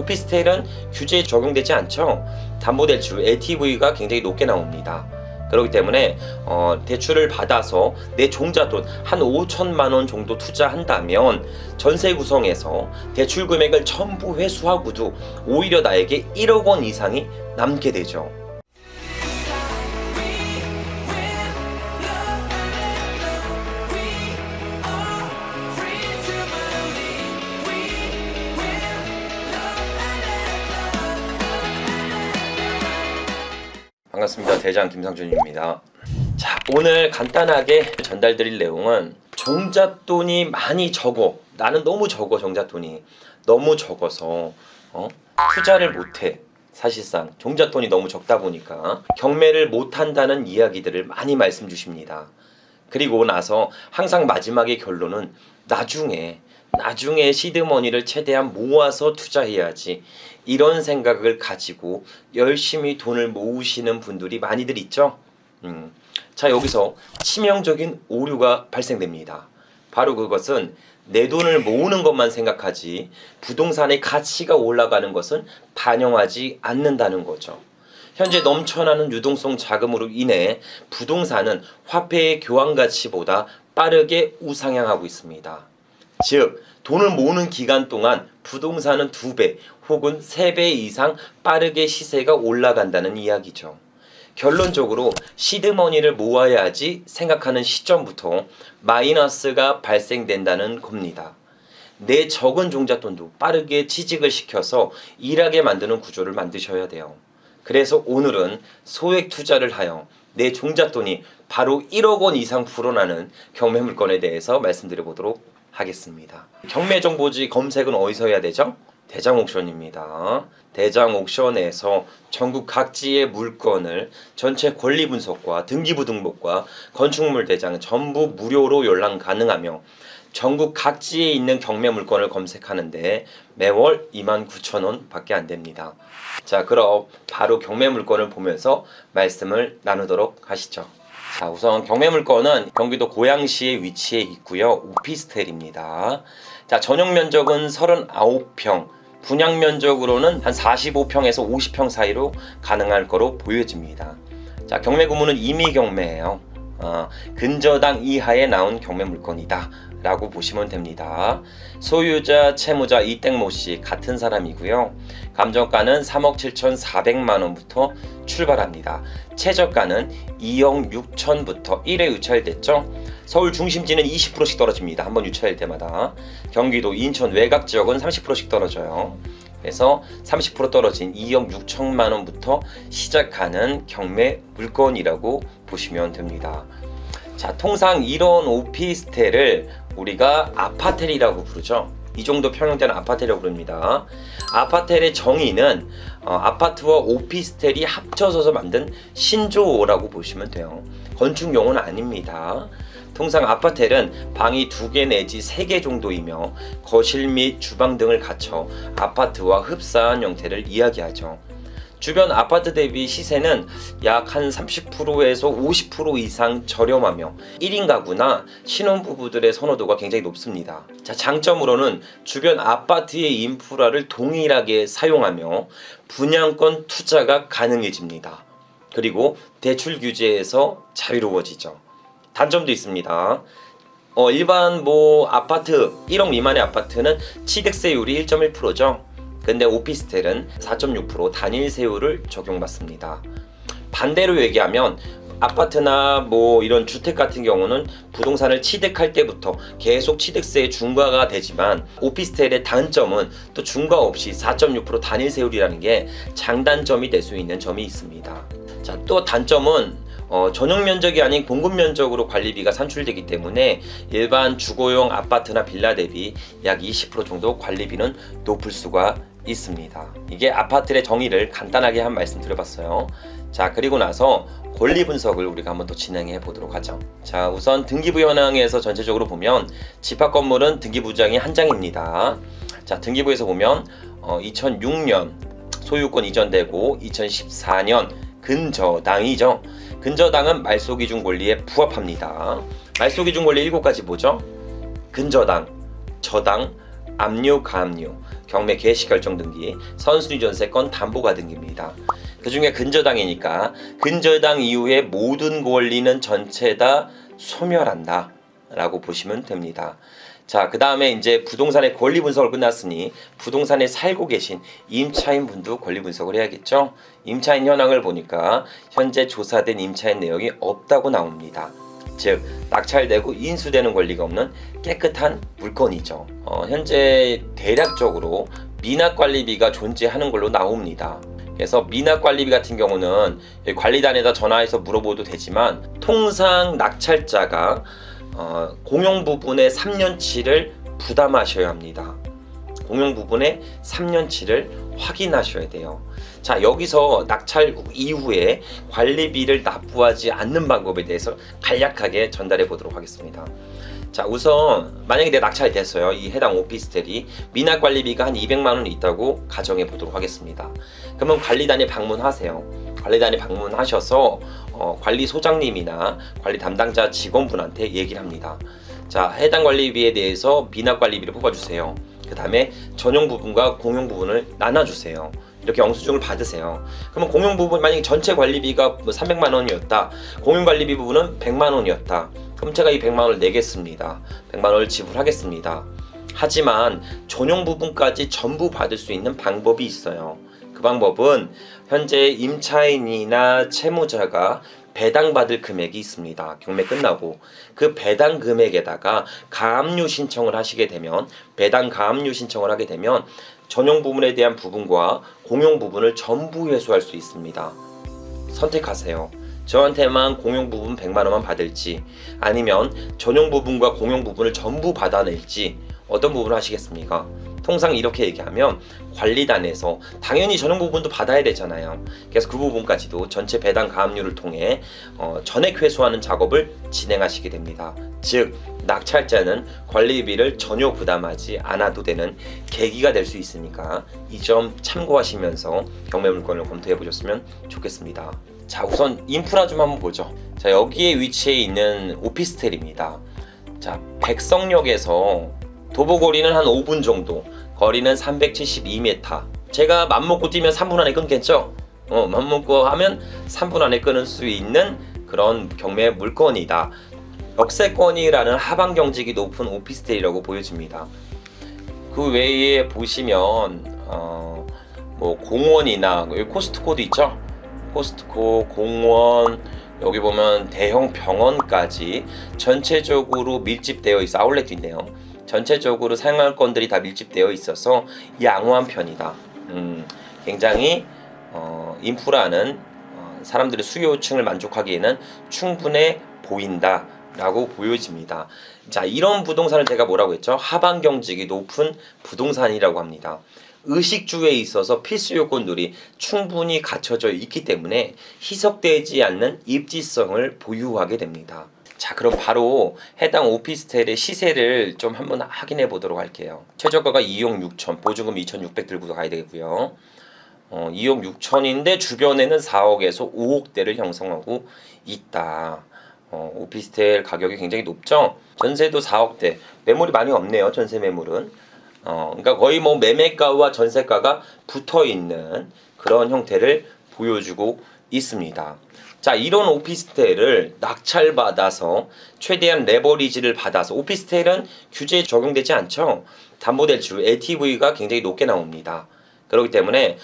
오피스텔은 규제에 적용되지 않죠. 담보대출 LTV가 굉장히 높게 나옵니다. 그렇기 때문에 대출을 받아서 내 종잣돈 한 5천만 원 정도 투자한다면 전세 구성에서 대출 금액을 전부 회수하고도 오히려 나에게 1억 원 이상이 남게 되죠. 반갑습니다. 대장 김상준입니다. 자, 오늘 간단하게 전달드릴 내용은 종잣돈이 많이 적어. 나는 너무 적어. 종잣돈이 너무 적어서 투자를 못해. 사실상 종잣돈이 너무 적다 보니까 경매를 못한다는 이야기들을 많이 말씀 주십니다. 그리고 나서 항상 마지막의 결론은 나중에 시드머니를 최대한 모아서 투자해야지, 이런 생각을 가지고 열심히 돈을 모으시는 분들이 많이들 있죠. 자, 여기서 치명적인 오류가 발생됩니다. 바로 그것은 내 돈을 모으는 것만 생각하지 부동산의 가치가 올라가는 것은 반영하지 않는다는 거죠. 현재 넘쳐나는 유동성 자금으로 인해 부동산은 화폐의 교환 가치보다 빠르게 우상향하고 있습니다. 즉, 돈을 모으는 기간 동안 부동산은 2배 혹은 3배 이상 빠르게 시세가 올라간다는 이야기죠. 결론적으로 시드머니를 모아야지 생각하는 시점부터 마이너스가 발생된다는 겁니다. 내 적은 종잣돈도 빠르게 취직을 시켜서 일하게 만드는 구조를 만드셔야 돼요. 그래서 오늘은 소액 투자를 하여 내 종잣돈이 바로 1억 원 이상 불어나는 경매 물건에 대해서 말씀드려보도록 하겠습니다. 경매 정보지 검색은 어디서 해야 되죠? 대장옥션입니다. 대장옥션에서 전국 각지의 물건을 전체 권리 분석과 등기부 등록과 건축물 대장 전부 무료로 열람 가능하며 전국 각지에 있는 경매 물건을 검색하는데 매월 29,000원 밖에 안 됩니다. 자, 그럼 바로 경매 물건을 보면서 말씀을 나누도록 하시죠. 자, 우선 경매 물건은 경기도 고양시에 위치해 있고요. 오피스텔입니다. 자, 전용 면적은 39평, 분양 면적으로는 한 45평에서 50평 사이로 가능할 거로 보여집니다. 자, 경매 구문은 임의 경매예요. 근저당 이하에 나온 경매 물건이다 라고 보시면 됩니다. 소유자, 채무자 이땡모씨 같은 사람이고요. 감정가는 3억 7,400만원부터 출발합니다. 최저가는 2억 6천부터 1회 유찰됐죠. 서울 중심지는 20%씩 떨어집니다. 한번 유찰될 때마다. 경기도, 인천 외곽 지역은 30%씩 떨어져요. 그래서 30% 떨어진 2억 6천만원부터 시작하는 경매 물건이라고 보시면 됩니다. 자, 통상 이런 오피스텔을 우리가 아파텔이라고 부르죠. 이 정도 평형대는 아파텔이라고 부릅니다. 아파텔의 정의는 아파트와 오피스텔이 합쳐져서 만든 신조어라고 보시면 돼요. 건축 용어는 아닙니다. 통상 아파텔은 방이 2개 내지 3개 정도이며 거실 및 주방 등을 갖춰 아파트와 흡사한 형태를 이야기하죠. 주변 아파트 대비 시세는 약 한 30%에서 50% 이상 저렴하며 1인 가구나 신혼부부들의 선호도가 굉장히 높습니다. 자, 장점으로는 주변 아파트의 인프라를 동일하게 사용하며 분양권 투자가 가능해집니다. 그리고 대출 규제에서 자유로워지죠. 단점도 있습니다. 일반 아파트 1억 미만의 아파트는 취득세율이 1.1%죠. 근데 오피스텔은 4.6% 단일세율을 적용받습니다. 반대로 얘기하면 아파트나 이런 주택 같은 경우는 부동산을 취득할 때부터 계속 취득세에 중과가 되지만 오피스텔의 단점은 또 중과 없이 4.6% 단일세율이라는 게 장단점이 될 수 있는 점이 있습니다. 자, 또 단점은 전용 면적이 아닌 공급 면적으로 관리비가 산출되기 때문에 일반 주거용 아파트나 빌라 대비 약 20% 정도 관리비는 높을 수가 있습니다. 이게 아파트의 정의를 간단하게 한 말씀 드려봤어요. 자, 그리고 나서 권리 분석을 우리가 한번 더 진행해 보도록 하죠. 자, 우선 등기부 현황에서 전체적으로 보면 집합 건물은 등기부장이 한 장입니다. 자, 등기부에서 보면 2006년 소유권 이전되고 2014년 근저당이죠. 근저당은 말소기준 권리에 부합합니다. 말소기준 권리 7가지 뭐죠? 근저당, 저당, 압류, 가압류. 경매 개시 결정 등기, 선순위 전세권 담보가 등기입니다. 그중에 근저당이니까 근저당 이후에 모든 권리는 전체 다 소멸한다 라고 보시면 됩니다. 자, 그 다음에 이제 부동산의 권리 분석을 끝났으니 부동산에 살고 계신 임차인 분도 권리 분석을 해야겠죠. 임차인 현황을 보니까 현재 조사된 임차인 내역이 없다고 나옵니다. 즉 낙찰되고 인수되는 권리가 없는 깨끗한 물건이죠. 현재 대략적으로 미납관리비가 존재하는 걸로 나옵니다. 그래서 미납관리비 같은 경우는 관리단에다 전화해서 물어보도 되지만 통상 낙찰자가 공용 부분의 3년치를 부담하셔야 합니다. 공용 부분의 3년치를 확인하셔야 돼요. 자, 여기서 낙찰 이후에 관리비를 납부하지 않는 방법에 대해서 간략하게 전달해 보도록 하겠습니다. 자, 우선 만약에 내 낙찰이 됐어요. 이 해당 오피스텔이 미납관리비가 한 200만 원 있다고 가정해 보도록 하겠습니다. 그러면 관리단에 방문하세요. 관리단에 방문하셔서 관리소장님이나 관리 담당자 직원분한테 얘기를 합니다. 자, 해당 관리비에 대해서 미납관리비를 뽑아주세요. 그 다음에 전용 부분과 공용 부분을 나눠주세요. 이렇게 영수증을 받으세요. 그러면 공용 부분 만약에 전체 관리비가 300만 원이었다. 공용 관리비 부분은 100만 원이었다. 그럼 제가 이 100만 원을 내겠습니다. 100만 원을 지불하겠습니다. 하지만 전용 부분까지 전부 받을 수 있는 방법이 있어요. 그 방법은 현재 임차인이나 채무자가 배당받을 금액이 있습니다. 경매 끝나고 그 배당 금액에다가 가압류 신청을 하시게 되면 배당 가압류 신청을 하게 되면 전용 부분에 대한 부분과 공용 부분을 전부 회수할 수 있습니다. 선택하세요. 저한테만 공용 부분 100만 원만 받을지 아니면 전용 부분과 공용 부분을 전부 받아낼지 어떤 부분을 하시겠습니까? 통상 이렇게 얘기하면 관리단에서 당연히 전용 부분도 받아야 되잖아요. 그래서 그 부분까지도 전체 배당 가압류를 통해 전액 회수하는 작업을 진행하시게 됩니다. 즉 낙찰자는 관리비를 전혀 부담하지 않아도 되는 계기가 될 수 있으니까 이 점 참고하시면서 경매 물건을 검토해 보셨으면 좋겠습니다. 자, 우선 인프라 좀 한번 보죠. 자, 여기에 위치해 있는 오피스텔입니다. 자, 백석역에서 도보거리는 한 5분 정도, 거리는 372m. 제가 맘먹고 뛰면 3분 안에 끊겠죠? 맘먹고 하면 3분 안에 끊을 수 있는 그런 경매 물건이다. 역세권이라는 하방 경직이 높은 오피스텔이라고 보여집니다. 그 외에 보시면 뭐 공원이나 여기 코스트코도 있죠? 코스트코, 공원, 여기 보면 대형 병원까지 전체적으로 밀집되어 있어. 아울렛도 있네요. 전체적으로 생활권들이 다 밀집되어 있어서 양호한 편이다. 굉장히 인프라는 사람들의 수요층을 만족하기에는 충분해 보인다 라고 보여집니다. 자, 이런 부동산을 제가 뭐라고 했죠? 하방 경직이 높은 부동산이라고 합니다. 의식주에 있어서 필수 요건들이 충분히 갖춰져 있기 때문에 희석되지 않는 입지성을 보유하게 됩니다. 자, 그럼 바로 해당 오피스텔의 시세를 좀 한번 확인해 보도록 할게요. 최저가가 2억 6천, 보증금 2,600 들고 가야 되고요. 2억 6천인데 주변에는 4억에서 5억대를 형성하고 있다. 오피스텔 가격이 굉장히 높죠. 전세도 4억대, 매물이 많이 없네요. 전세 매물은. 그러니까 거의 뭐 매매가와 전세가가 붙어 있는 그런 형태를 보여주고 있습니다. 자, 이런 오피스텔을 낙찰받아서 최대한 레버리지를 받아서, 오피스텔은 규제에 적용되지 않죠. 담보대출 LTV가 굉장히 높게 나옵니다. 그렇기 때문에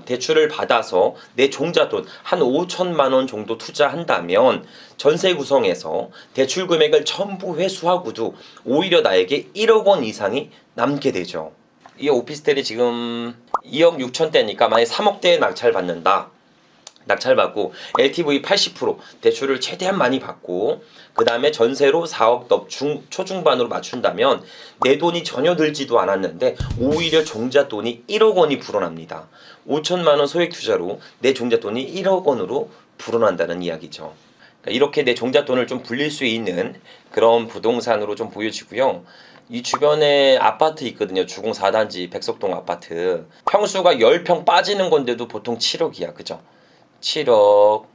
대출을 받아서 내 종잣돈 한 5천만 원 정도 투자한다면 전세 구성에서 대출 금액을 전부 회수하고도 오히려 나에게 1억 원 이상이 남게 되죠. 이 오피스텔이 지금 2억 6천대니까 만약에 3억대에 낙찰받는다. 낙찰받고 LTV 80% 대출을 최대한 많이 받고 그 다음에 전세로 4억 초중반으로 맞춘다면 내 돈이 전혀 들지도 않았는데 오히려 종잣돈이 1억 원이 불어납니다. 5천만 원 소액 투자로 내 종잣돈이 1억 원으로 불어난다는 이야기죠. 그러니까 이렇게 내 종잣돈을 좀 불릴 수 있는 그런 부동산으로 좀 보여지고요. 이 주변에 아파트 있거든요. 주공 4단지 백석동 아파트. 평수가 10평 빠지는 건데도 보통 7억이야. 그죠? 7억,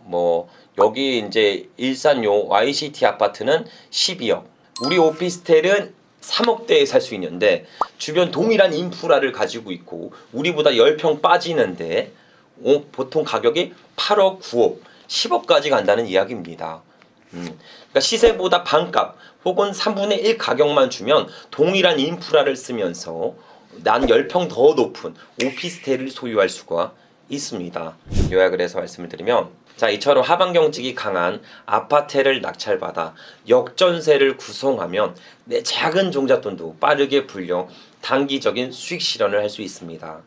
뭐 여기 이제 일산 요 YCT 아파트는 12억. 우리 오피스텔은 3억대에 살 수 있는데 주변 동일한 인프라를 가지고 있고 우리보다 10평 빠지는데 보통 가격이 8억, 9억, 10억까지 간다는 이야기입니다. 그러니까 시세보다 반값 혹은 3분의 1 가격만 주면 동일한 인프라를 쓰면서 난 10평 더 높은 오피스텔을 소유할 수가 있습니다. 요약을 해서 말씀을 드리면, 자, 이처럼 하반 경직이 강한 아파트를 낙찰받아 역전세를 구성하면 내 작은 종잣돈도 빠르게 불려 단기적인 수익 실현을 할 수 있습니다.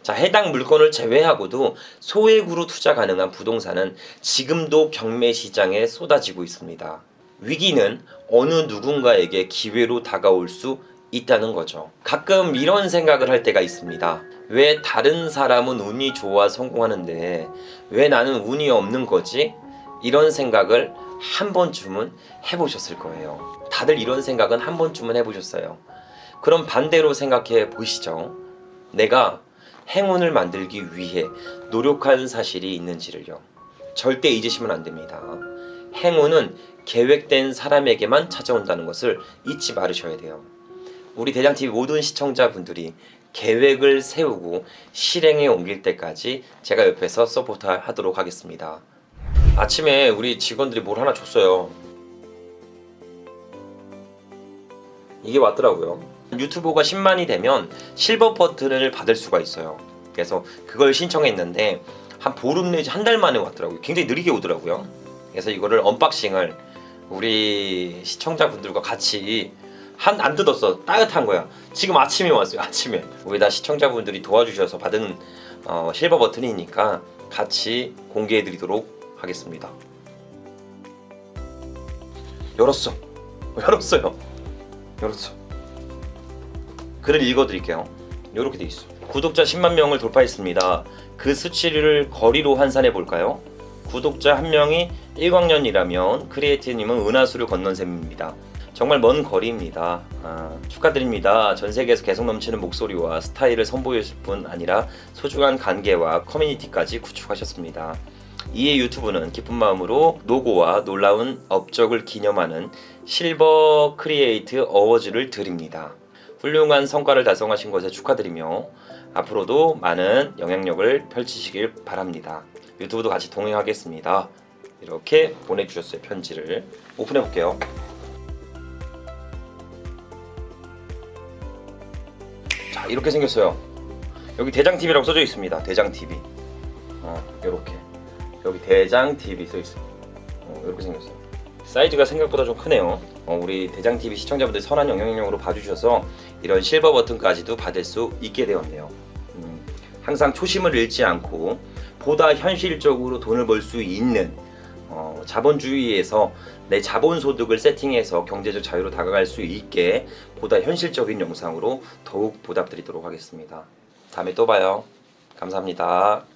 자, 해당 물건을 제외하고도 소액으로 투자 가능한 부동산은 지금도 경매 시장에 쏟아지고 있습니다. 위기는 어느 누군가에게 기회로 다가올 수 있다는 거죠. 가끔 이런 생각을 할 때가 있습니다. 왜 다른 사람은 운이 좋아 성공하는데 왜 나는 운이 없는 거지? 이런 생각을 한 번쯤은 해보셨을 거예요. 다들 이런 생각은 한 번쯤은 해보셨어요. 그럼 반대로 생각해 보시죠. 내가 행운을 만들기 위해 노력한 사실이 있는지를요. 절대 잊으시면 안 됩니다. 행운은 계획된 사람에게만 찾아온다는 것을 잊지 말으셔야 돼요. 우리 대장TV 모든 시청자분들이 계획을 세우고 실행에 옮길 때까지 제가 옆에서 서포트 하도록 하겠습니다. 아침에 우리 직원들이 뭘 하나 줬어요. 이게 왔더라고요. 유튜버가 10만이 되면 실버 버튼을 받을 수가 있어요. 그래서 그걸 신청했는데 한 보름 내지 한 달 만에 왔더라고요. 굉장히 느리게 오더라고요. 그래서 이거를 언박싱을 우리 시청자분들과 같이 안 뜯었어. 따뜻한 거야. 지금 아침에 왔어요. 아침에. 우리 다 시청자분들이 도와주셔서 받은 실버 버튼이니까 같이 공개해 드리도록 하겠습니다. 열었어요. 글을 읽어드릴게요. 이렇게 돼 있어. 구독자 10만 명을 돌파했습니다. 그 수치를 거리로 환산해 볼까요? 구독자 한 명이 1광년이라면 크리에이티브님은 은하수를 건넌 셈입니다. 정말 먼 거리입니다. 축하드립니다. 전 세계에서 개성 넘치는 목소리와 스타일을 선보이실 뿐 아니라 소중한 관계와 커뮤니티까지 구축하셨습니다. 이에 유튜브는 기쁜 마음으로 노고와 놀라운 업적을 기념하는 실버 크리에이트 어워즈를 드립니다. 훌륭한 성과를 달성하신 것에 축하드리며 앞으로도 많은 영향력을 펼치시길 바랍니다. 유튜브도 같이 동행하겠습니다. 이렇게 보내주셨어요. 편지를 오픈해 볼게요. 자, 이렇게 생겼어요. 여기 대장TV라고 써져 있습니다. 대장TV. 이렇게 여기 대장TV 써 있어요. 이렇게 생겼어요. 사이즈가 생각보다 좀 크네요. 우리 대장TV 시청자분들 선한 영향력으로 봐주셔서 이런 실버 버튼까지도 받을 수 있게 되었네요. 항상 초심을 잃지 않고 보다 현실적으로 돈을 벌 수 있는 자본주의에서 내 자본소득을 세팅해서 경제적 자유로 다가갈 수 있게 보다 현실적인 영상으로 더욱 보답드리도록 하겠습니다. 다음에 또 봐요. 감사합니다.